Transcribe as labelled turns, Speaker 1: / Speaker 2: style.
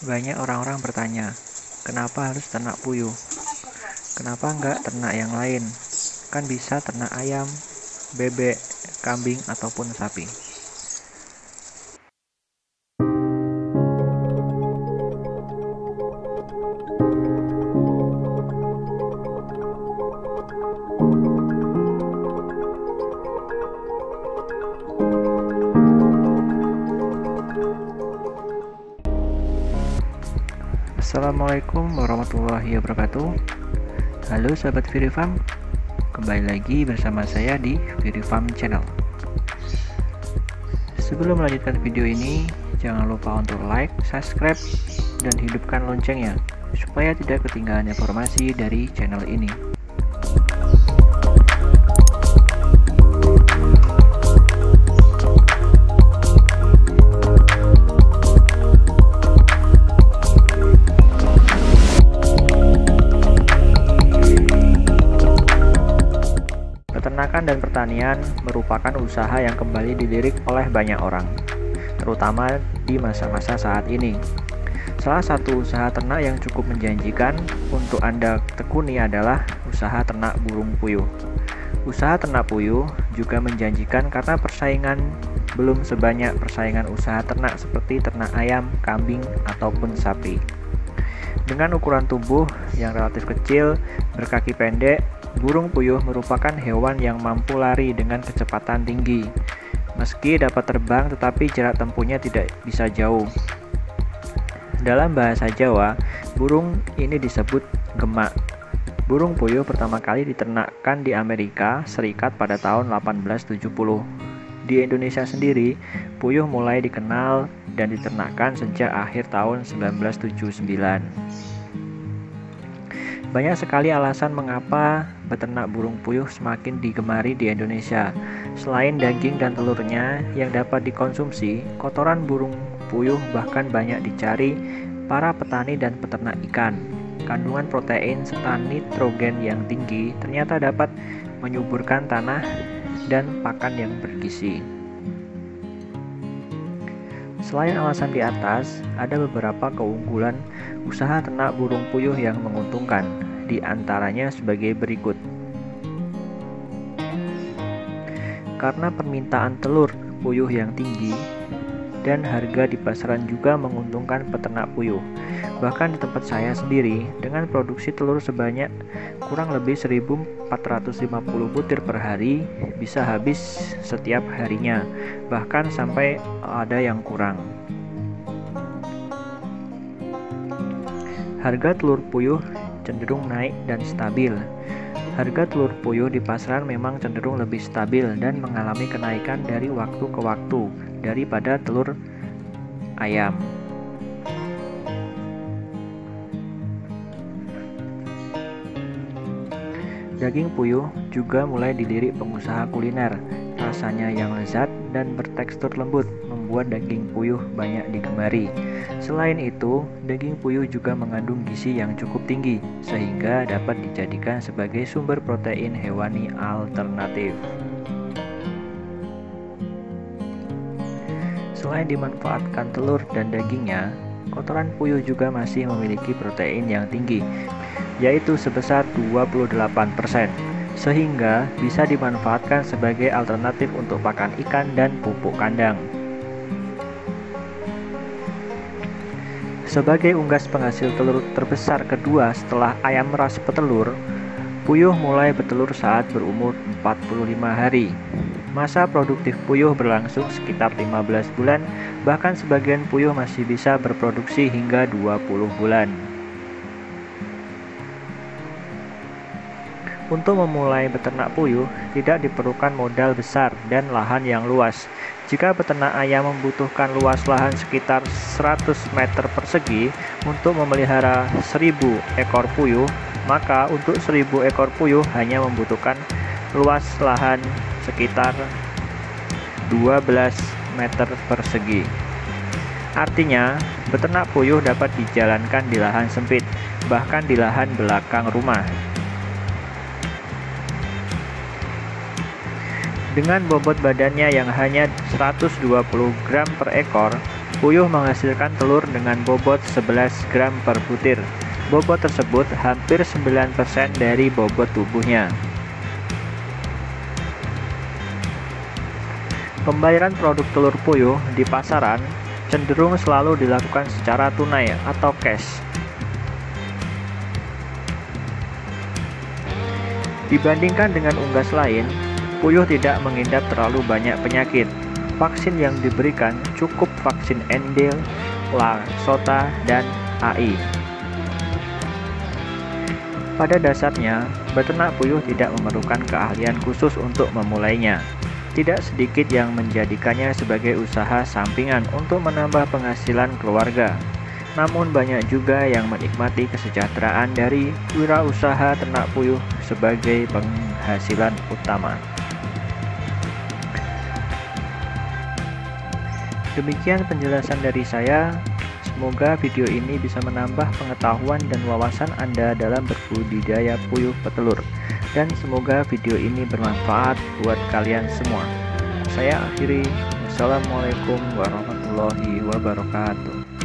Speaker 1: Banyak orang-orang bertanya, kenapa harus ternak puyuh? Kenapa enggak ternak yang lain? Kan bisa ternak ayam, bebek, kambing, ataupun sapi. Assalamualaikum warahmatullahi wabarakatuh. Halo sahabat Virifarm, kembali lagi bersama saya di Virifarm Channel. Sebelum melanjutkan video ini, jangan lupa untuk like, subscribe, dan hidupkan loncengnya supaya tidak ketinggalan informasi dari channel ini. Peternakan dan pertanian merupakan usaha yang kembali dilirik oleh banyak orang, terutama di masa-masa saat ini. Salah satu usaha ternak yang cukup menjanjikan untuk Anda tekuni adalah usaha ternak burung puyuh. Usaha ternak puyuh juga menjanjikan karena persaingan belum sebanyak persaingan usaha ternak seperti ternak ayam, kambing, ataupun sapi. Dengan ukuran tubuh yang relatif kecil, berkaki pendek, burung puyuh merupakan hewan yang mampu lari dengan kecepatan tinggi. Meski dapat terbang, tetapi jarak tempuhnya tidak bisa jauh. Dalam bahasa Jawa, burung ini disebut gemak. Burung puyuh pertama kali diternakkan di Amerika Serikat pada tahun 1870. Di Indonesia sendiri, puyuh mulai dikenal dan diternakkan sejak akhir tahun 1979. Banyak sekali alasan mengapa beternak burung puyuh semakin digemari di Indonesia. Selain daging dan telurnya yang dapat dikonsumsi, kotoran burung puyuh bahkan banyak dicari para petani dan peternak ikan. Kandungan protein serta nitrogen yang tinggi ternyata dapat menyuburkan tanah dan pakan yang bergizi. Selain alasan di atas, ada beberapa keunggulan usaha ternak burung puyuh yang menguntungkan, di antaranya sebagai berikut. Karena permintaan telur puyuh yang tinggi dan harga di pasaran juga menguntungkan peternak puyuh. Bahkan di tempat saya sendiri, dengan produksi telur sebanyak kurang lebih 1450 butir per hari, bisa habis setiap harinya, bahkan sampai ada yang kurang. Harga telur puyuh cenderung naik dan stabil. Harga telur puyuh di pasaran memang cenderung lebih stabil dan mengalami kenaikan dari waktu ke waktu daripada telur ayam. Daging puyuh juga mulai dilirik pengusaha kuliner. Rasanya yang lezat dan bertekstur lembut membuat daging puyuh banyak digemari. Selain itu, daging puyuh juga mengandung gizi yang cukup tinggi, sehingga dapat dijadikan sebagai sumber protein hewani alternatif. Selain dimanfaatkan telur dan dagingnya, kotoran puyuh juga masih memiliki protein yang tinggi, yaitu sebesar 28%, sehingga bisa dimanfaatkan sebagai alternatif untuk pakan ikan dan pupuk kandang. Sebagai unggas penghasil telur terbesar kedua setelah ayam ras petelur, puyuh mulai bertelur saat berumur 45 hari. Masa produktif puyuh berlangsung sekitar 15 bulan, bahkan sebagian puyuh masih bisa berproduksi hingga 20 bulan. Untuk memulai beternak puyuh, tidak diperlukan modal besar dan lahan yang luas. Jika peternak ayam membutuhkan luas lahan sekitar 100 meter persegi untuk memelihara 1000 ekor puyuh, maka untuk 1000 ekor puyuh hanya membutuhkan luas lahan sekitar 12 meter persegi. Artinya, beternak puyuh dapat dijalankan di lahan sempit, bahkan di lahan belakang rumah. Dengan bobot badannya yang hanya 120 gram per ekor, Puyuh menghasilkan telur dengan bobot 11 gram per butir. Bobot tersebut hampir 9% dari bobot tubuhnya. Pembayaran produk telur puyuh di pasaran cenderung selalu dilakukan secara tunai atau cash. Dibandingkan dengan unggas lain, puyuh tidak mengidap terlalu banyak penyakit. Vaksin yang diberikan cukup vaksin Endel, Langsota, dan AI. Pada dasarnya, beternak puyuh tidak memerlukan keahlian khusus untuk memulainya. Tidak sedikit yang menjadikannya sebagai usaha sampingan untuk menambah penghasilan keluarga. Namun banyak juga yang menikmati kesejahteraan dari wirausaha ternak puyuh sebagai penghasilan utama. Demikian penjelasan dari saya. Semoga video ini bisa menambah pengetahuan dan wawasan Anda dalam berbudidaya puyuh petelur. Dan semoga video ini bermanfaat buat kalian semua. Saya akhiri. Wassalamualaikum warahmatullahi wabarakatuh.